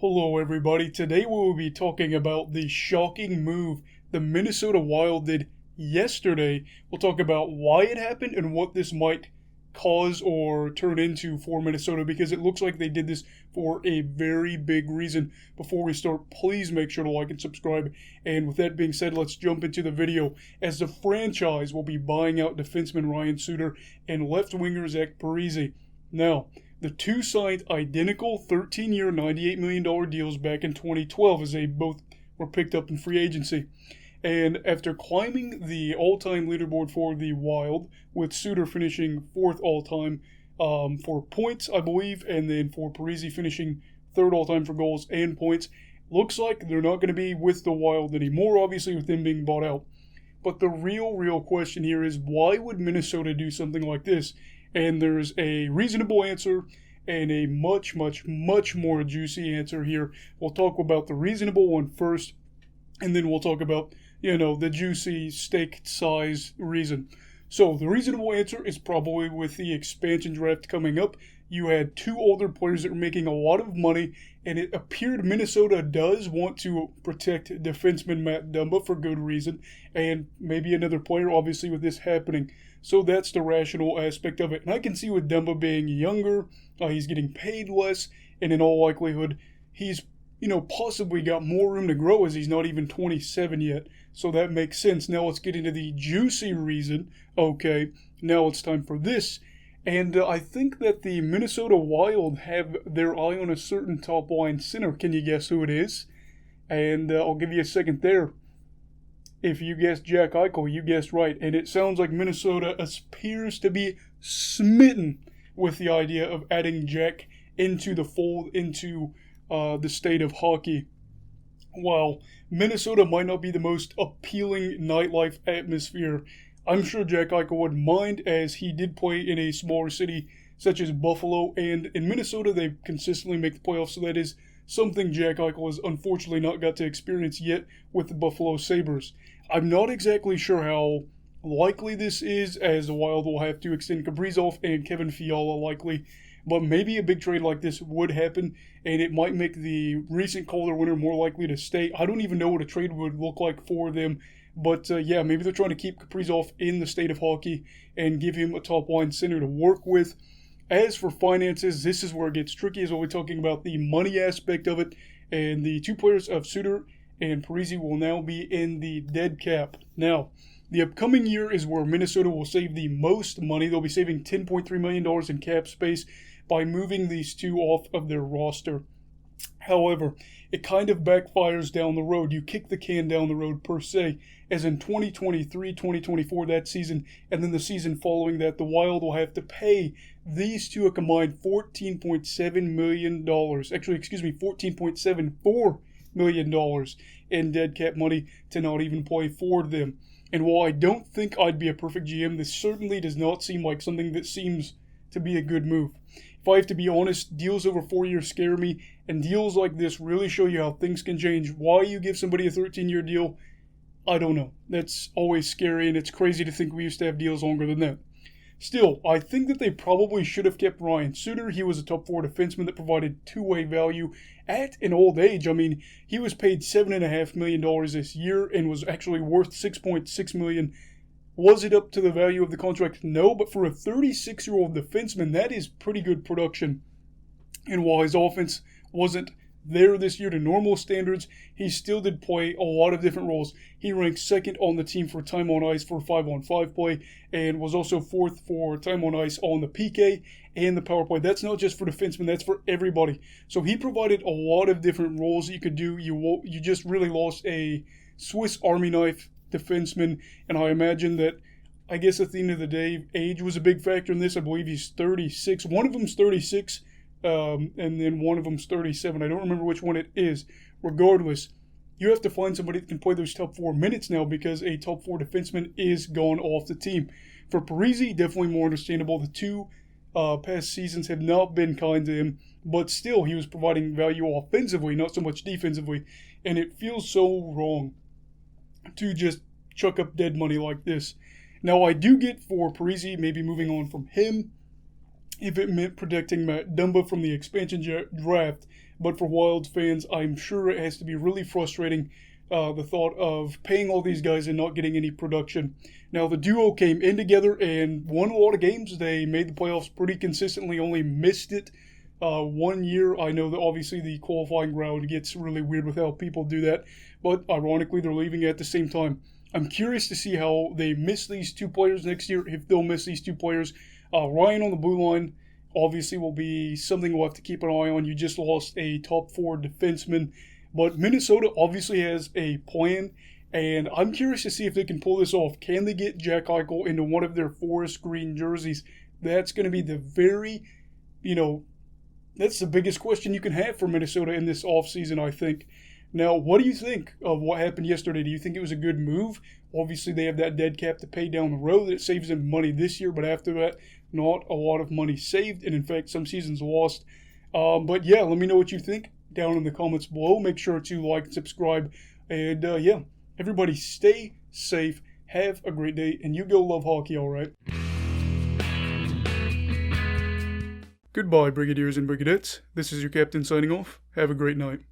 Hello everybody, today we will be talking about the shocking move the Minnesota Wild did yesterday. We'll talk about why it happened and what this might cause or turn into for Minnesota, because it looks like they did this for a very big reason. Before we start, please make sure to like and subscribe. And with that being said, let's jump into the video, as the franchise will be buying out defenseman Ryan Suter and left winger Zach Parise. Now, the two signed identical 13-year, $98 million deals back in 2012 as they both were picked up in free agency. And after climbing the all-time leaderboard for the Wild, with Suter finishing fourth all-time for points, I believe, and then for Parise finishing third all-time for goals and points, looks like they're not going to be with the Wild anymore, obviously with them being bought out. But the real question here is, why would Minnesota do something like this? And there's a reasonable answer and a much more juicy answer here. We'll talk about the reasonable one first, and then we'll talk about, the juicy steak size reason. So the reasonable answer is probably with the expansion draft coming up. You had two older players that were making a lot of money, and it appeared Minnesota does want to protect defenseman Matt Dumba for good reason, and maybe another player, obviously, with this happening. So that's the rational aspect of it. And I can see with Dumba being younger, he's getting paid less, and in all likelihood, he's, possibly got more room to grow, as he's not even 27 yet. So that makes sense. Now let's get into the juicy reason. Okay, now it's time for this. And I think that the Minnesota Wild have their eye on a certain top-line center. Can you guess who it is? And I'll give you a second there. If you guessed Jack Eichel, you guessed right. And it sounds like Minnesota appears to be smitten with the idea of adding Jack into the fold, into the state of hockey. While Minnesota might not be the most appealing nightlife atmosphere, I'm sure Jack Eichel would mind, as he did play in a smaller city such as Buffalo, and in Minnesota they consistently make the playoffs, so that is something Jack Eichel has unfortunately not got to experience yet with the Buffalo Sabres. I'm not exactly sure how likely this is, as the Wild will have to extend Kaprizov and Kevin Fiala likely, but maybe a big trade like this would happen, and it might make the recent Calder winner more likely to stay. I don't even know what a trade would look like for them. But maybe they're trying to keep Kaprizov in the state of hockey and give him a top-line center to work with. As for finances, this is where it gets tricky, as we'll be talking about the money aspect of it. And the two players of Suter and Parise will now be in the dead cap. Now, the upcoming year is where Minnesota will save the most money. They'll be saving $10.3 million in cap space by moving these two off of their roster. However, it kind of backfires down the road. You kick the can down the road, per se, as in 2023, 2024, that season, and then the season following that, the Wild will have to pay these two a combined $14.7 million. $14.74 million in dead cap money to not even play for them. And while I don't think I'd be a perfect GM, this certainly does not seem like something that seems to be a good move. If I have to be honest, deals over 4 years scare me, and deals like this really show you how things can change. Why you give somebody a 13-year deal, I don't know. That's always scary, and it's crazy to think we used to have deals longer than that. Still, I think that they probably should have kept Ryan Suter. He was a top four defenseman that provided two-way value at an old age. I mean, he was paid $7.5 million this year and was actually worth $6.6 million. Was it up to the value of the contract? No, but for a 36-year-old defenseman, that is pretty good production. And while his offense wasn't there this year to normal standards, he still did play a lot of different roles. He ranked second on the team for time on ice for 5-on-5 play, and was also fourth for time on ice on the PK and the power play. That's not just for defensemen, that's for everybody. So he provided a lot of different roles that you could do. You just really lost a Swiss Army knife defenseman, and I imagine that, I guess at the end of the day, age was a big factor in this. I believe he's 36. One of them's 36, and then one of them's 37. I don't remember which one it is. Regardless, you have to find somebody that can play those top 4 minutes now, because a top 4 defenseman is gone off the team. For Parise, definitely more understandable. The two past seasons have not been kind to him, but still he was providing value offensively, not so much defensively, and it feels so wrong to just chuck up dead money like this. Now, I do get for Parise maybe moving on from him if it meant protecting Matt Dumba from the expansion draft, But for Wild fans, I'm sure it has to be really frustrating, the thought of paying all these guys and not getting any production. Now, the duo came in together and won a lot of games. They made the playoffs pretty consistently, only missed it 1 year. I know that obviously the qualifying round gets really weird with how people do that, but ironically, they're leaving at the same time. I'm curious to see how they miss these two players next year, if they'll miss these two players. Ryan on the blue line obviously will be something we'll have to keep an eye on. You just lost a top 4 defenseman, but Minnesota obviously has a plan, and I'm curious to see if they can pull this off. Can they get Jack Eichel into one of their forest green jerseys? That's going to be that's the biggest question you can have for Minnesota in this offseason, I think. Now, what do you think of what happened yesterday? Do you think it was a good move? Obviously, they have that dead cap to pay down the road that saves them money this year, but after that, not a lot of money saved, and in fact, some seasons lost. But yeah, let me know what you think down in the comments below. Make sure to like and subscribe, and everybody stay safe, have a great day, and you go love hockey, all right? Goodbye, Brigadiers and Brigadettes. This is your captain signing off. Have a great night.